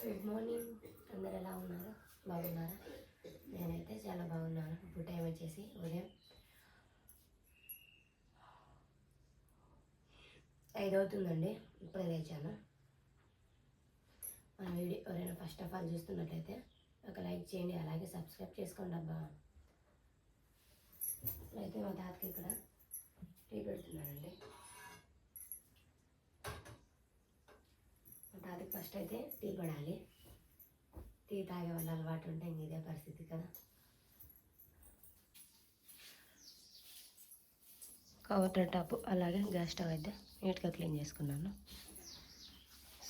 Good morning. అందరు ఎలా ఉన్నారు? బాగున్నారా? నేనైతే చాలా బాగున్నాను. ఇప్పుడు టైం వచ్చేసి ఉదయం 5 అవుతుందండి. ఇప్పుడే లేచాను. మన వీడియో ఎవరైనా ఫస్ట్ ఆఫ్ ఆల్ చూస్తున్నట్లయితే ఒక లైక్ చేయండి, అలాగే సబ్స్క్రైబ్ చేసుకోండి అబ్బా. అయితే మా తాతకి ఇక్కడ టీ పెడుతున్నానండి. మా తాతకి ఫస్ట్ అయితే టీ పడాలి. టీ తాగే వాళ్ళ అలవాటు ఉంటే ఇంక ఇదే పరిస్థితి కదా. కౌంటర్ టాప్ అలాగే గ్యాస్ స్టవ్ అయితే నీట్గా క్లీన్ చేసుకున్నాను.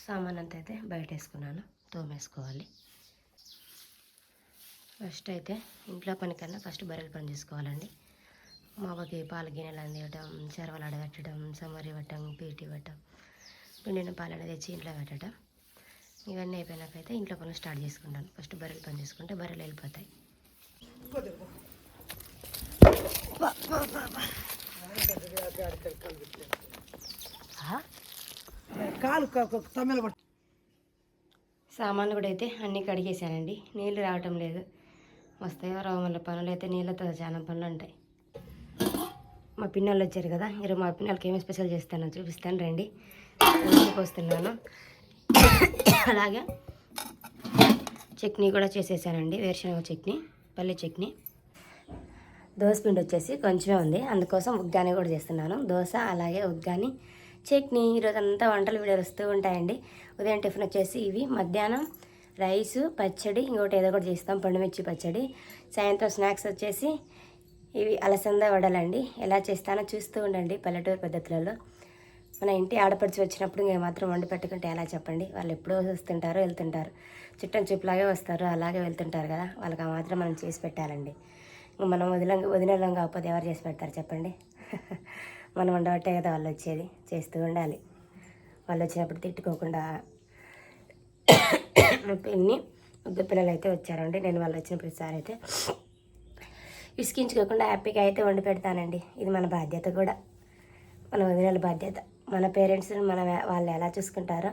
సామాన్ అంతా అయితే బయట వేసుకున్నాను, తోమేసుకోవాలి. ఫస్ట్ అయితే ఇంట్లో పని కన్నా ఫస్ట్ బర్రెల పని చేసుకోవాలండి. మా అవ్వకి పాల గిన్నెలు అందివ్వటం, చెరవలు అడగట్టడం, సమరి ఇవ్వటం, పీటి ఇవ్వటం, పిండిన పాలను తెచ్చి ఇంట్లో పెట్టడం, ఇవన్నీ అయిపోయినాకైతే ఇంట్లో పనులు స్టార్ట్ చేసుకుంటాను. ఫస్ట్ బర్రెలు పని చేసుకుంటే బర్రెలు వెళ్ళిపోతాయి. సామాన్లు కూడా అయితే అన్నీ కడిగేసానండి. నీళ్ళు రావటం లేదు, వస్తాయో రావు. మళ్ళీ పనులు అయితే నీళ్ళతో చాలా పనులు ఉంటాయి. మా పిన్నలు వచ్చారు కదా, ఈరోజు మా పిన్నలకి ఏమి స్పెషల్ చేస్తానో చూపిస్తాను రండి. వస్తున్నాను. అలాగే చట్నీ కూడా చేసేసానండి, వేరుశనగ చట్నీ, పల్లి చట్నీ. దోశ పిండి వచ్చేసి కొంచెమే ఉంది, అందుకోసం ఉగ్గాని కూడా చేస్తున్నాను. దోశ అలాగే ఉగ్గాని చట్నీ. ఈరోజు అంతా వంటలు వీడియోలు వస్తూ ఉంటాయండి. ఉదయం టిఫిన్ వచ్చేసి ఇవి, మధ్యాహ్నం రైసు, పచ్చడి, ఇంకోటి ఏదో ఒకటి చేస్తాం, పండుమిర్చి పచ్చడి. సాయంత్రం స్నాక్స్ వచ్చేసి ఇవి అలసంద వడలండి. ఎలా చేస్తానో చూస్తూ ఉండండి. పల్లెటూరు పద్ధతులలో మన ఇంటి ఆడపడిచి వచ్చినప్పుడు ఇంక మాత్రం వండి పెట్టుకుంటే ఎలా చెప్పండి. వాళ్ళు ఎప్పుడో వస్తుంటారో వెళ్తుంటారు, చుట్టం చూపులాగే వస్తారు, అలాగే వెళ్తుంటారు కదా. వాళ్ళకి ఆ మాత్రం మనం చేసి పెట్టాలండి. మనం వదిలేలం కాకపోతే ఎవరు చేసి పెడతారు చెప్పండి. మనం ఉండబట్టే కదా వాళ్ళు వచ్చేది, చేస్తూ ఉండాలి. వాళ్ళు వచ్చినప్పుడు తిట్టుకోకుండా. పిన్ని ముగ్గురు పిల్లలు అయితే వచ్చారండి. నేను వాళ్ళు వచ్చిన ప్రతిసారి అయితే విసిగించుకోకుండా హ్యాపీగా అయితే వండి పెడతానండి. ఇది మన బాధ్యత కూడా, మన వదిలేల బాధ్యత. మన పేరెంట్స్ వాళ్ళు ఎలా చూసుకుంటారో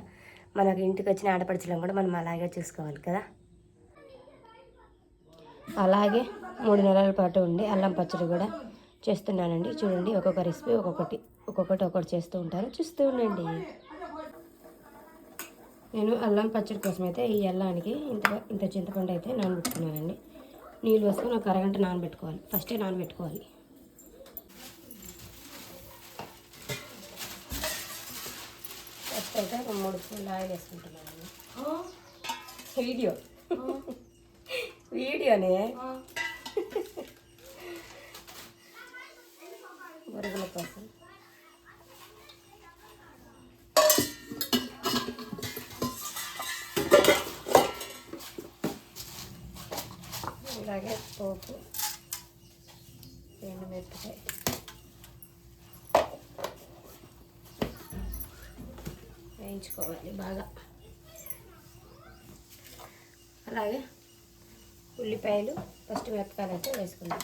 మనకు ఇంటికి వచ్చిన ఆడపడుచులను కూడా మనం అలాగే చూసుకోవాలి కదా. అలాగే 3 నెలల పాటు ఉండి అల్లం పచ్చడి కూడా చేస్తున్నానండి. చూడండి, ఒక్కొక్క రెసిపీ ఒక్కొక్కటి చేస్తూ ఉంటాను, చూస్తూ ఉండండి. నేను అల్లం పచ్చడి కోసం అయితే ఈ అల్లానికి ఇంత చింతపండు అయితే నానబెట్టుకున్నానండి. నీళ్ళు వేసుకొని ఒక అరగంట నానబెట్టుకోవాలి. ఫస్టే నానబెట్టుకోవాలి. ఫస్ట్ అయితే ఒక 3 స్పూన్లు ఆయిల్ వేసుకుంటున్నాను. వీడియోనే బొరుగుల కోసం. అలాగే పోపు, ఎండుమిరపకాయ, వేయించుకోవాలి బాగా. అలాగే ఉల్లిపాయలు, ఫస్ట్ మిరపకాయలు అయితే వేసుకుందాం.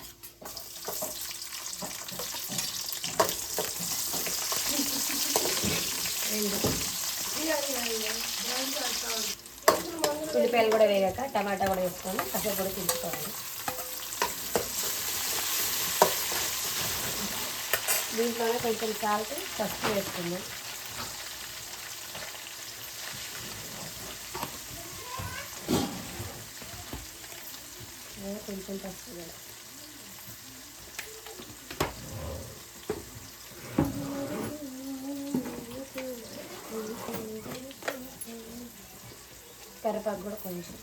ఉల్లిపాయలు కూడా వేగాక టమాటా కూడా వేసుకొని కాసేపు కూడా తిప్పుకోవాలి. దీంట్లోనే కొంచెం సాల్ట్, పసుపు వేసుకుందాం. కొంచెం పసుపు కూడా. కరివేపాకు కూడా కొంచెం.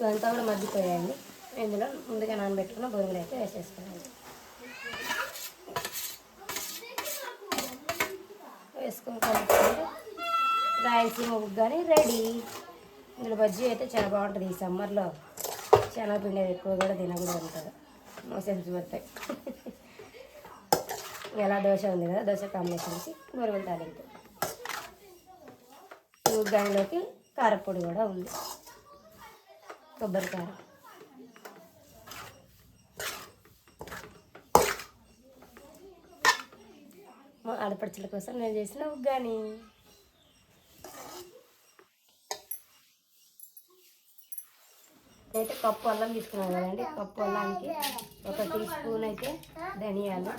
ఇదంతా కూడా మగ్గిపోయాయండి. ఇందులో ముందుగా నానబెట్టుకున్న బొరుగులు అయితే వేసేసుకోవాలి. వేసుకొని కలుపుకుంటే రాయలసీమ ఉగ్గాని రెడీ. ఇందులో బజ్జీ అయితే చాలా బాగుంటుంది ఈ సమ్మర్లో. శనగపిండి ఎక్కువ కూడా తినకూడదు అంటారు, మోషన్స్ వస్తాయి. ఎలా దోశ ఉంది కదా, దోశ కాంబినేషన్కి బొరుగుల తాలింపు. ఉగ్గానిలోకి కారపొడి కూడా ఉంది, కొబ్బరి కారం. మా ఆడపడుచుల కోసం నేను చేసిన ఉగ్గాని. అయితే కప్పు అల్లం తీసుకున్నాను కదండి, కప్పు అల్లానికి 1 టీ స్పూన్ అయితే ధనియాలు,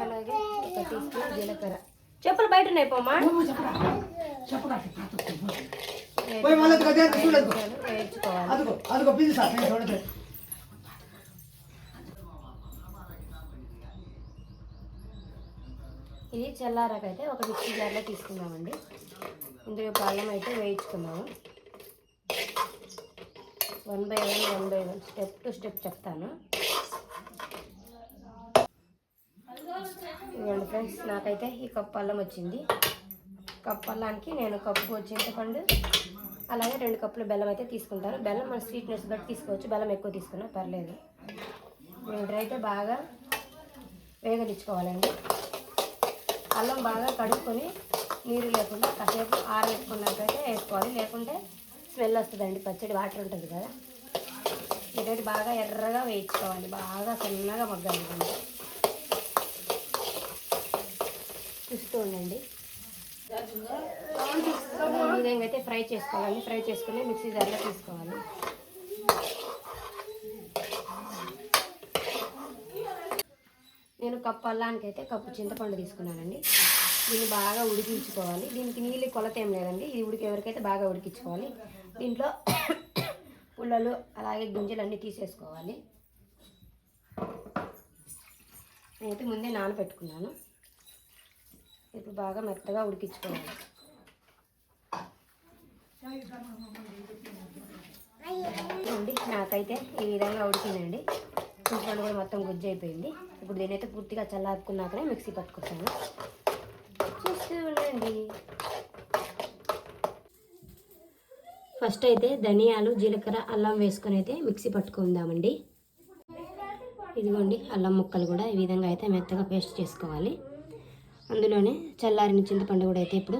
అలాగే 1 టీ స్పూన్ జీలకర్ర. చెప్పులు బయట ఉన్నాయి పోమా. వేయించుకోవాలి. ఇది చల్లారాకైతే ఒక మిక్సీ జార్లో తీసుకున్నామండి. ఇందులో అల్లం అయితే వేయించుకున్నాము. 1 by 1 స్టెప్ టు స్టెప్ చెప్తాను. ఇవ్వండి ఫ్రెండ్స్, నాకైతే ఈ కప్పు అల్లం వచ్చింది. కప్పు అల్లానికి నేను కప్పు చింతపండు, అలాగే 2 కప్పులు బెల్లం అయితే తీసుకుంటాను. బెల్లం మన స్వీట్నెస్ బట్టి తీసుకోవచ్చు, బెల్లం ఎక్కువ తీసుకున్నా పర్లేదు. అయితే బాగా వేగనిచ్చుకోవాలండి. అల్లం బాగా కడుక్కొని నీరు లేకుండా కాసేపు ఆరబెట్టుకున్నట్టయితే వేసుకోవాలి, లేకుంటే స్మెల్ వస్తుందండి. పచ్చడి వాటర్ ఉంటుంది కదా. ఇదైతే బాగా ఎర్రగా వేయించుకోవాలి, బాగా సన్నగా మగ్గాలి. చూస్తూ ఉండండి. ఈ విధంగా అయితే ఫ్రై చేసుకోవాలి. ఫ్రై చేసుకుని మిక్సీ జార్లో తీసుకోవాలి. నేను కప్పు అల్లానికి అయితే కప్పు చింతపండు తీసుకున్నానండి. దీన్ని బాగా ఉడికించుకోవాలి. దీనికి నీళ్ళు కొలత ఏం లేదండి, ఇది ఎవరికైతే బాగా ఉడికించుకోవాలి. దీంట్లో పుల్లలు అలాగే గింజలు అన్నీ తీసేసుకోవాలి. నేనైతే ముందే నానబెట్టుకున్నాను. ఇప్పుడు బాగా మెత్తగా ఉడికించుకోవాలి. నాకైతే ఈ విధంగా ఉడికిందండి. చింతపండు కూడా మొత్తం గుజ్జు అయిపోయింది. ఇప్పుడు దీనైతే పూర్తిగా చల్లారుకున్నాకనే మిక్సీ పట్టుకుంటాను. చూస్తూ ఉండండి. ఫస్ట్ అయితే ధనియాలు, జీలకర్ర, అల్లం వేసుకొని అయితే మిక్సీ పట్టుకుందామండి. ఇదిగోండి అల్లం ముక్కలు కూడా ఈ విధంగా అయితే మెత్తగా పేస్ట్ చేసుకోవాలి. అందులోనే చల్లారిన చింతపండు కూడా అయితే ఇప్పుడు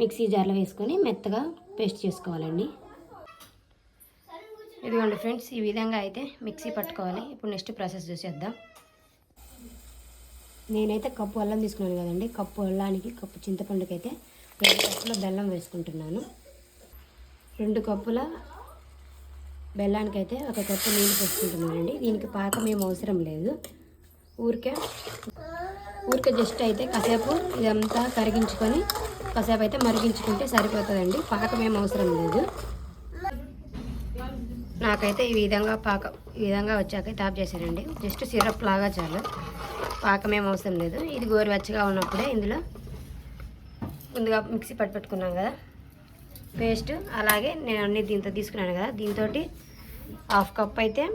మిక్సీ జార్లో వేసుకొని మెత్తగా పేస్ట్ చేసుకోవాలండి. ఇదిగోండి ఫ్రెండ్స్, ఈ విధంగా అయితే మిక్సీ పట్టుకోవాలి. ఇప్పుడు నెక్స్ట్ ప్రాసెస్ చూసేద్దాం. నేనైతే కప్పు అల్లం తీసుకున్నాను కదండి, కప్పు అల్లానికి కప్పు చింతపండుకి అయితే 2 కప్పుల బెల్లం వేసుకుంటున్నాను. 2 కప్పుల బెల్లానికి అయితే 1 కప్పు నీళ్ళు పోసుకుంటున్నానండి. దీనికి పాకం ఏం అవసరం లేదు, ఊరికే జస్ట్ అయితే కాసేపు ఇదంతా కరిగించుకొని కాసేపు అయితే మరిగించుకుంటే సరిపోతుందండి. పాకం ఏం అవసరం లేదు. నాకైతే ఈ విధంగా వచ్చాకైతే ఆఫ్ చేశానండి. జస్ట్ సిరప్ లాగా చాలు, పాకమేం అవసరం లేదు. ఇది గోరువెచ్చగా ఉన్నప్పుడే ఇందులో ముందుగా మిక్సీ పెట్టుకున్నాం కదా పేస్ట్, అలాగే నేను అన్ని దీంతో తీసుకున్నాను కదా, దీంతో 1/2 కప్ అయితే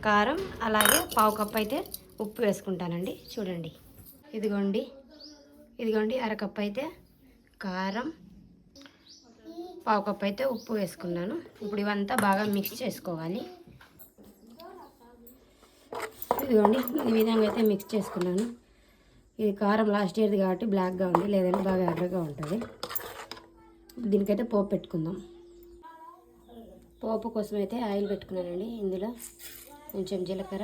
కారం, అలాగే 1/4 కప్ అయితే ఉప్పు వేసుకుంటానండి. చూడండి, ఇదిగోండి 1/2 కప్ అయితే కారం, 1/4 కప్ అయితే ఉప్పు వేసుకున్నాను. ఇప్పుడు ఇవంతా బాగా మిక్స్ చేసుకోవాలి. ఇదిగోండి ఈ విధంగా అయితే మిక్స్ చేసుకున్నాను. ఇది కారం లాస్ట్ ఇయర్ది కాబట్టి బ్లాక్గా ఉంది, లేదంటే బాగా ఎర్రగా ఉంటుంది. దీనికైతే పోపు పెట్టుకుందాం. పోపు కోసం అయితే ఆయిల్ పెట్టుకున్నానండి. ఇందులో కొంచెం జీలకర్ర,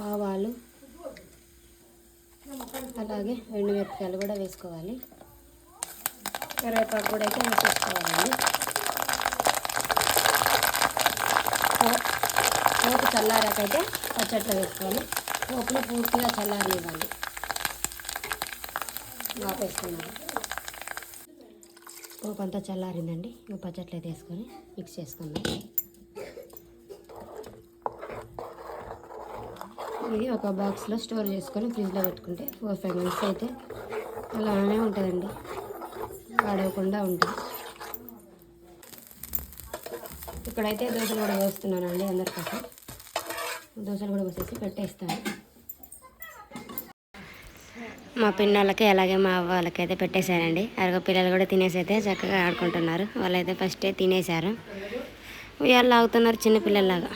ఆవాలు, అలాగే ఎండుమిరపకాయలు కూడా వేసుకోవాలి. కరివేపాకు కూడా అయితే వేసుకోవాలండి. పోపు చల్లారాకైతే పచ్చట్లో వేసుకోవాలి. పోపులో పూర్తిగా చల్లారనివ్వాలి. ఆపేసుకున్నాను. పోపు అంతా చల్లారిందండి. ఇంకా పచ్చట్లో అయితే వేసుకొని మిక్స్ చేసుకుందాం. ఇది ఒక బాక్స్లో స్టోర్ చేసుకొని ఫ్రిడ్జ్లో పెట్టుకుంటే 4-5 మంత్స్ అయితే అలానే ఉంటుందండి, పాడవకుండా ఉంటుంది. ఇక్కడైతే దోశలు కూడా వేస్తున్నానండి అందరికోసం. దోశలు కూడా వేసేసి పెట్టేస్తాను. మా పిన్నోళ్ళకి అలాగే మా అవ్వ వాళ్ళకైతే పెట్టేశారండి. అరగ పిల్లలు కూడా తినేసి అయితే చక్కగా ఆడుకుంటున్నారు. వాళ్ళైతే ఫస్టే తినేశారు. ఉయ్యాలు లాగుతున్నారు చిన్నపిల్లలాగా.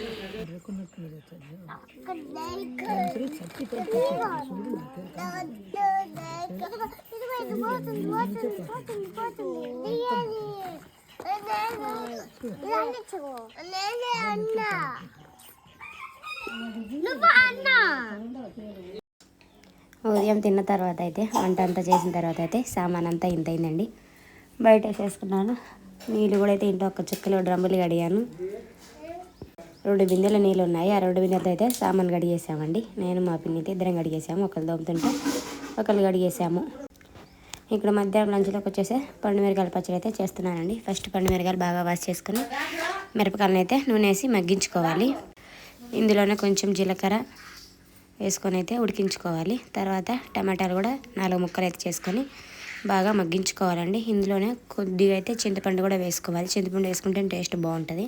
ఉదయం తిన్న తర్వాత అయితే వంట అంతా చేసిన తర్వాత అయితే సామాన్ అంతా ఇంత అయిందండి. బయట వేసేసుకున్నాను. నీళ్ళు కూడా అయితే ఇంట్లో ఒక చుక్కలో డ్రమ్ములు కడిగాను. 2 బిందెల నీళ్ళు ఉన్నాయి. ఆ 2 బిందెలతో అయితే సామాన్ కడిగేసామండి. నేను మా పిన్ని అయితే ఇద్దరం కడిగేసాము. ఒకళ్ళు దోముతుంటే ఒకళ్ళు కడిగేసాము. ఇక్కడ మధ్యాహ్నం లంచ్లోకి వచ్చేసి పండు మిరకాయల పచ్చడి అయితే చేస్తున్నానండి. ఫస్ట్ పండు మిరకాయలు బాగా వాష్ చేసుకుని మిరపకాయలను అయితే నూనె వేసి మగ్గించుకోవాలి. ఇందులోనే కొంచెం జీలకర్ర వేసుకొని అయితే ఉడికించుకోవాలి. తర్వాత టమాటాలు కూడా 4 ముక్కలు అయితే చేసుకొని బాగా మగ్గించుకోవాలండి. ఇందులోనే కొద్దిగా అయితే చింతపండు కూడా వేసుకోవాలి. చింతపండు వేసుకుంటే టేస్ట్ బాగుంటుంది.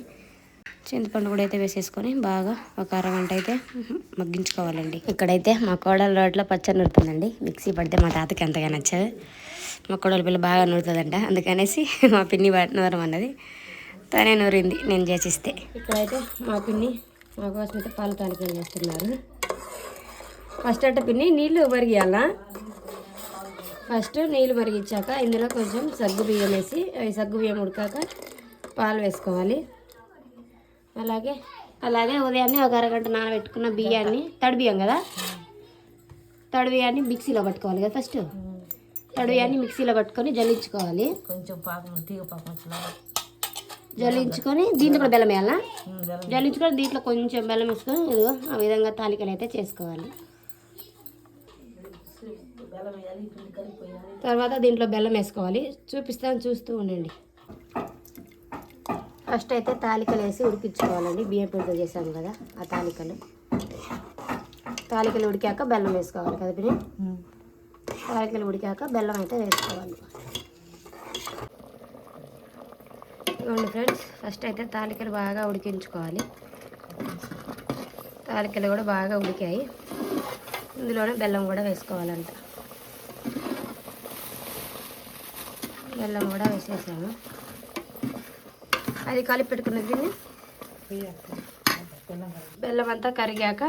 చింతపండు కూడా అయితే వేసేసుకొని బాగా ఒక అరగంట అయితే మగ్గించుకోవాలండి. ఇక్కడైతే మా కోడలు రోడ్లో పచ్చడి నూరుతుందండి. మిక్సీ పడితే మా తాతకి అంతగా నచ్చదు. మా కోడల పిల్ల బాగా నూరుతుందంట. అందుకనేసి మా పిన్ని నూరమన్నది. తనే నూరింది నేను చేసిస్తే. ఇక్కడైతే మా పిన్ని మా కోసం అయితే పాల తాలికలు చేస్తున్నారు. ఫస్ట్ అంటే పిన్ని నీళ్ళు మరిగియాలా. ఫస్ట్ నీళ్ళు మరిగించాక ఇందులో కొంచెం సగ్గు బియ్యం వేసి అవి సగ్గు బియ్యం ఉడికాక పాలు వేసుకోవాలి. అలాగే ఉదయాన్నే ఒక అరగంట నానబెట్టుకున్న బియ్యాన్ని, తడి బియ్యం కదా, తడి బియ్యాన్ని మిక్సీలో పట్టుకోవాలి కదా. ఫస్ట్ తడి బియ్యాన్ని మిక్సీలో పట్టుకొని జల్లించుకోవాలి. కొంచెం జల్లించుకొని దీంట్లో కూడా బెల్లం వేయాలా. జల్లించుకొని దీంట్లో కొంచెం బెల్లం వేసుకొని ఇదిగో ఆ విధంగా తాలికలు అయితే చేసుకోవాలి. తర్వాత దీంట్లో బెల్లం వేసుకోవాలి. చూపిస్తాను, చూస్తూ ఉండండి. ఫస్ట్ అయితే తాలికలు వేసి ఉడికించుకోవాలండి. బియ్యం పిండితో చేసాము కదా ఆ తాలికలు ఉడికాక బెల్లం వేసుకోవాలి కదా పిన్ని. తాలికలు ఉడికాక బెల్లం అయితే వేసుకోవాలి. ఇవ్వండి ఫ్రెండ్స్, ఫస్ట్ అయితే తాలికలు బాగా ఉడికించుకోవాలి. తాలికలు కూడా బాగా ఉడికాయి. ఇందులోనే బెల్లం కూడా వేసుకోవాలంట. బెల్లం కూడా వేసేసాము. అది కలిపి పెట్టుకున్నది దీన్ని బెల్లం అంతా కరిగాక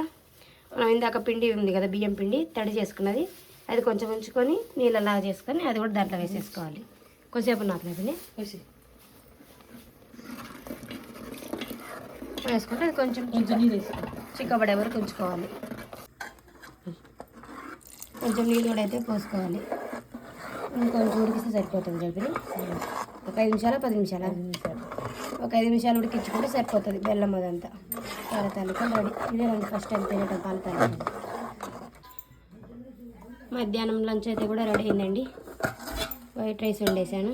మనం ఇందాక పిండి ఉంది కదా బియ్యం పిండి తడి చేసుకున్నది అది కొంచెం ఉంచుకొని నీళ్ళలాగా చేసుకొని అది కూడా దాంట్లో వేసేసుకోవాలి. కొంచెంసేపు నాకులేదని వేసుకుంటే అది కొంచెం చిక్కబడే వరకు ఉంచుకోవాలి. కొంచెం నీళ్ళు కూడా అయితే పోసుకోవాలి. కొంచెం ఉడికిస్తే సరిపోతుంది. చెప్పి ఒక 5 నిమిషాలు 10 నిమిషాలు ఒక 5 నిమిషాలు ఉడికించుకుంటే సరిపోతుంది. బెల్లం అదంతా పాల తాలికలు రెడీ. ఇదే రండి ఫస్ట్ టైం తినటం పాల తాలికలు. మధ్యాహ్నం లంచ్ అయితే కూడా రెడీ అయిందండి. వైట్ రైస్ వండేసాను.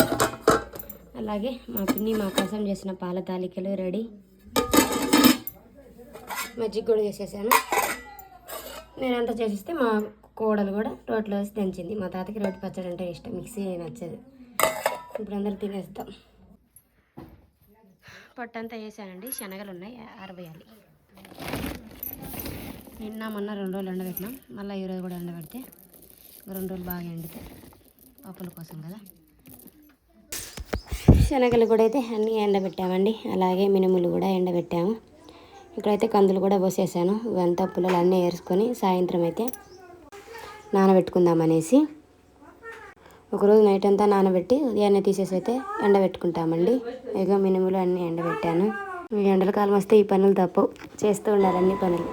అలాగే మా పిన్ని మా కోసం చేసిన పాల తాలికలు రెడీ. మజ్జిగ కూడా చేసేసాను. నేనంతా చేసిస్తే మా కోడలు కూడా రోట్లో వేసి దంచింది. మా తాతకి రోటి పచ్చడి అంటే ఇష్టం, మిక్సీ నచ్చదు. ఇప్పుడు అందరూ తినేస్తాం. పొట్టంతా వేసానండి. శనగలు ఉన్నాయి, ఆరబోయాలి. నిన్న మొన్న 2 రోజులు ఎండబెట్టినాం. మళ్ళీ ఈరోజు కూడా ఎండబెడితే 2 రోజులు బాగా ఎండితే పప్పుల కోసం కదా. శనగలు కూడా అయితే అన్నీ ఎండబెట్టామండి. అలాగే మినుములు కూడా ఎండబెట్టాము. ఇక్కడైతే కందులు కూడా పోసేసాను. ఇవంతా పుల్లలు అన్నీ ఏరుకొని సాయంత్రం అయితే నానబెట్టుకుందామనేసి ఒకరోజు నైట్ అంతా నానబెట్టి ఉదయాన్నే తీసేసి అయితే ఎండబెట్టుకుంటామండి. ఇక మినుములు అన్నీ ఎండబెట్టాను. ఈ ఎండల కాలం వస్తే ఈ పనులు తప్పవు, చేస్తూ ఉండాలి అన్ని పనులు.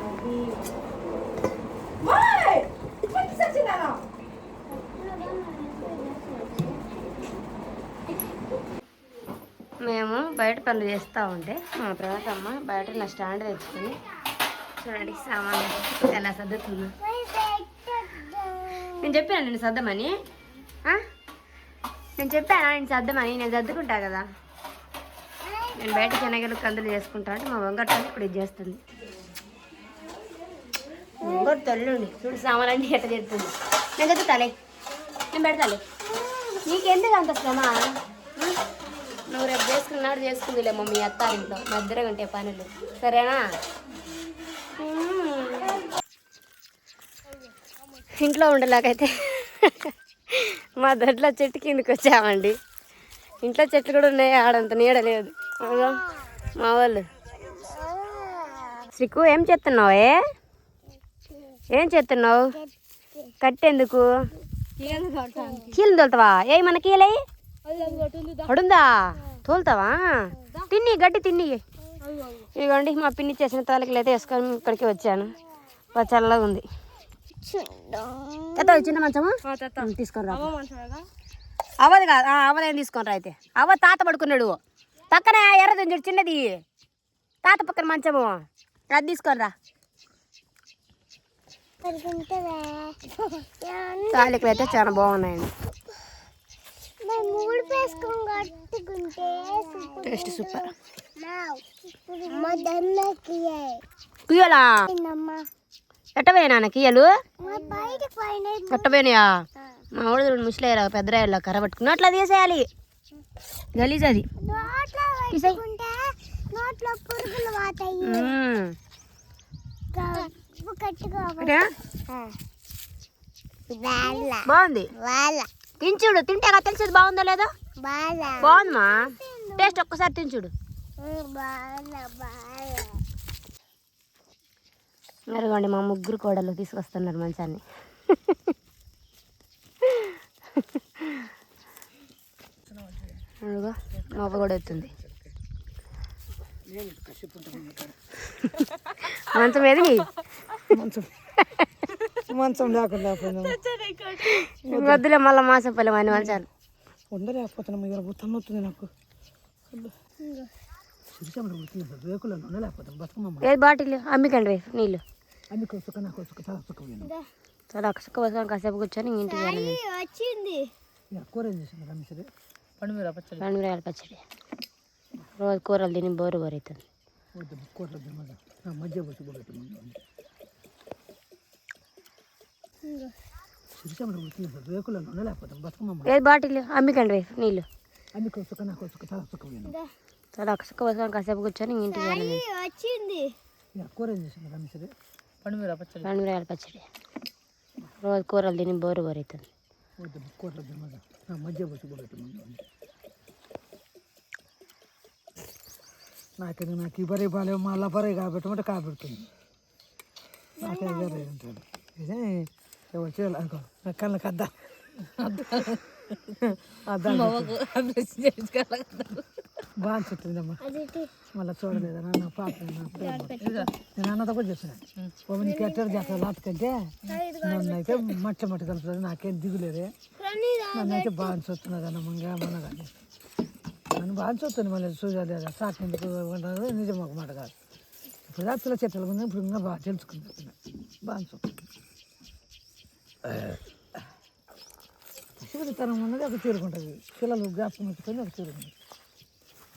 మేము బయట పనులు చేస్తూ ఉంటే మా ప్రవతమ్మ బయట నా స్టాండ్ తెచ్చుకొని చూడండి సామాన్లు ఎలా సర్దుతున్నా. నేను చెప్పాను నేను సర్దమని, నేను సర్దుకుంటా కదా. నేను బయట శనగలు కందులు చేసుకుంటా అంటే మా వంగట్టు ఇప్పుడు ఇది చేస్తుంది. వంగరు తల్లుండి చూడు సామాన్లన్నీ ఎట్ట చేస్తుంది. నేను చదువుతాలే, నేను పెడతాలే, నీకెందుకు అంత శ్రమ? నువ్వు రేపు చేసుకున్నాడు చేసుకుందిలే మమ్మీ అత్తారింట్లో మధ్యలో ఉంటే పనులు, సరేనా? ఇంట్లో ఉండలేకైతే మా దొడ్లో చెట్టు కిందకి వచ్చామండి. ఇంట్లో చెట్లు కూడా ఉన్నాయి, ఆడంత నీడ లేదు. మా వాళ్ళు. శ్రీకు ఏం చేస్తున్నావే? ఏం చేస్తున్నావు? కట్టేందుకు? కీలు తోలుతావా? ఏ మన కీలే అడుందా? తోలుతావా? తిన్ని గడ్డి తిన్ని. ఇదిగోండి మా పిన్ని చేసిన తాలికలు అయితే వేసుకొని ఇక్కడికి వచ్చాను. బాగా చల్లగా ఉంది. చిన్న మంచమా తీసుకొని రా. అవ్వదు కాదు, అవ్వదేం తీసుకొని రా. అయితే అవ్వ తాత పడుకున్నాడు పక్కన, ఎర్రది చిన్నది తాత పక్కన మంచము, అది తీసుకొని రా. తాలికలు అయితే చాలా బాగున్నాయండి. Taste super. కుయ్యలా ఎట్టపోయినా కియ్యలు ఎట్టపోయినాయా? మా ఊళ్ళో ముసలేరా పెద్దరాయల్లో కర్ర పట్టుకుని అట్లా తీసేయాలి. గలీజ్ అది. బాగుంది. తించుడు, తింటే తెలిసేది బాగుందో లేదో. బాగుందమ్మా, టేస్ట్ ఒక్కసారి తించుడు. మరిగోండి మా ముగ్గురు కోడలు తీసుకొస్తున్నారు మంచాన్ని. మొగ కూడా వస్తుంది. మంచం ఏది? మంచం లేకుండా వద్దులే, మళ్ళీ మాసపల్లి అన్ని మంచాలు ఉండలేకపోతున్నా. నాకు ఏ బాటిల్ అమ్మికండి నీళ్ళు చాలా సుక్క వస్తాను. కాసేపు కూర్చొని ఇంటికి పండుమిరకాయల పచ్చడి. రోజు కూరలు తిని బోరు బోరైతుంది. ఏ బాటిల్ అమ్మికండి నీళ్ళు చాలా సుక్క వస్తాను. కాసేపు కూర్చొని ఇంటికి పండుమిరకాయల పచ్చడి. రోజు కూరలు తిని బోరు బోరైతుంది. నాకు ఈ బరీ బాగాలేవు, మళ్ళీ బరీ కాబెట్టమంటే కాబెడుతుంది. నాకే ఉంటాడు ఇదే వచ్చేయాలి అనుకో. నా కళ్ళకి అద్దా బాగా చుట్టిందమ్మా. మళ్ళీ చూడలేదా నా పాప? నేను అన్నతో కూడా చెప్పిన నీకు ఎట్టారు చేస్తారు లాతకంటే నన్ను అయితే మట్టి కలుపుతుంది. నాకేం దిగులేదే. నన్ను అయితే బాగా చూస్తున్నది అన్నమ్మంగా మన కానీ నన్ను బాగా చూస్తుంది. మళ్ళీ చూడాలి సాకు ఎందుకు ఉంటుంది, నిజం ఒక మాట కాదు. ఇప్పుడు పిల్ల చెట్లు ఉంది, ఇప్పుడు ఇంకా బాగా తెలుసుకుంది. బాగా చూస్తుంది. శివతనం ఉన్నది ఒక తీరుకుంటుంది. పిల్లలు జ్ఞాపకం పెట్టుకొని ఒక తీరుకుంటుంది.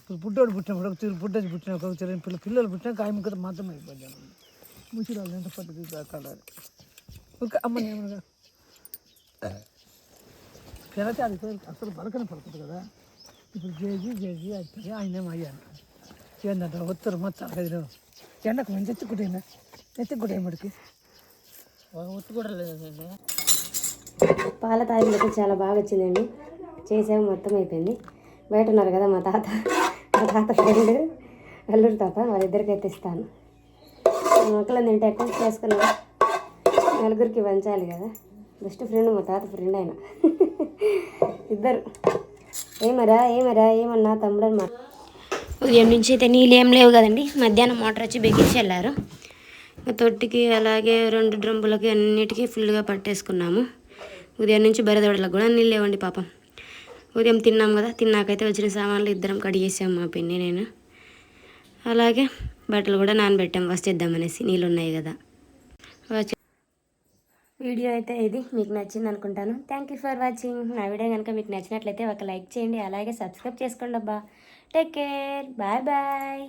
ఇప్పుడు బుడ్డోడు పుట్టినప్పుడు ఒక తీరు, బుడ్డది పుట్టిన ఒక తీరు, పిల్లలు పుట్టినాక ఆయన కదా మాత్రం అయిపోయాను. ముసిరాళ్ళు ఎంత పద్ధతి కాడాలి ఒక అమ్మని ఏమనగా పిల్లతే అది అసలు పలకని పలుకుతుంది కదా. ఇప్పుడు జేజీ అయితే ఆయనేమో అయ్యాను ఏంటంటే ఒత్తరు మొత్తం గదిలో ఎండకు మంచి ఎత్తుకుంటే మడికి ఒత్తు కూడా లేదు. పాల తాగినట్టు చాలా బాగా వచ్చిందండి. చేసాము, మొత్తం అయిపోయింది. బయట ఉన్నారు కదా మా తాత ఫ్రెండ్ అల్లూరు తాత, వాళ్ళిద్దరికి అయితే ఇస్తాను. మొక్కలు తింటే ఎక్కువ చేసుకున్నాను, నలుగురికి పంచాలి కదా. బెస్ట్ ఫ్రెండ్ మా తాత ఫ్రెండ్ ఆయన. ఇద్దరు ఏమరా ఏమన్నా తమ్ముడు అన్నమాట. ఉదయం నుంచి అయితే నీళ్ళు ఏం లేవు కదండి. మధ్యాహ్నం మోటార్ వచ్చి బిగించి వెళ్ళారు. తొట్టికి అలాగే 2 డ్రమ్ములకి అన్నిటికీ ఫుల్గా పట్టేసుకున్నాము. ఉదయం నుంచి బరిదోడలకు కూడా నీళ్ళు లేవండి పాపం. ఉదయం తిన్నాం కదా, తిన్నాకైతే వచ్చిన సామాన్లు ఇద్దరం కడిగేసాము, మా పిన్ని నేను. అలాగే బట్టలు కూడా నానబెట్టాం వచ్చేద్దామనేసి, నీళ్ళు ఉన్నాయి కదా. వీడియో అయితే ఇది మీకు నచ్చింది అనుకుంటాను. Thank you for watching. నా వీడియో కనుక మీకు నచ్చినట్లయితే ఒక లైక్ చేయండి, అలాగే సబ్స్క్రైబ్ చేసుకోండి అబ్బా. Take care, bye bye.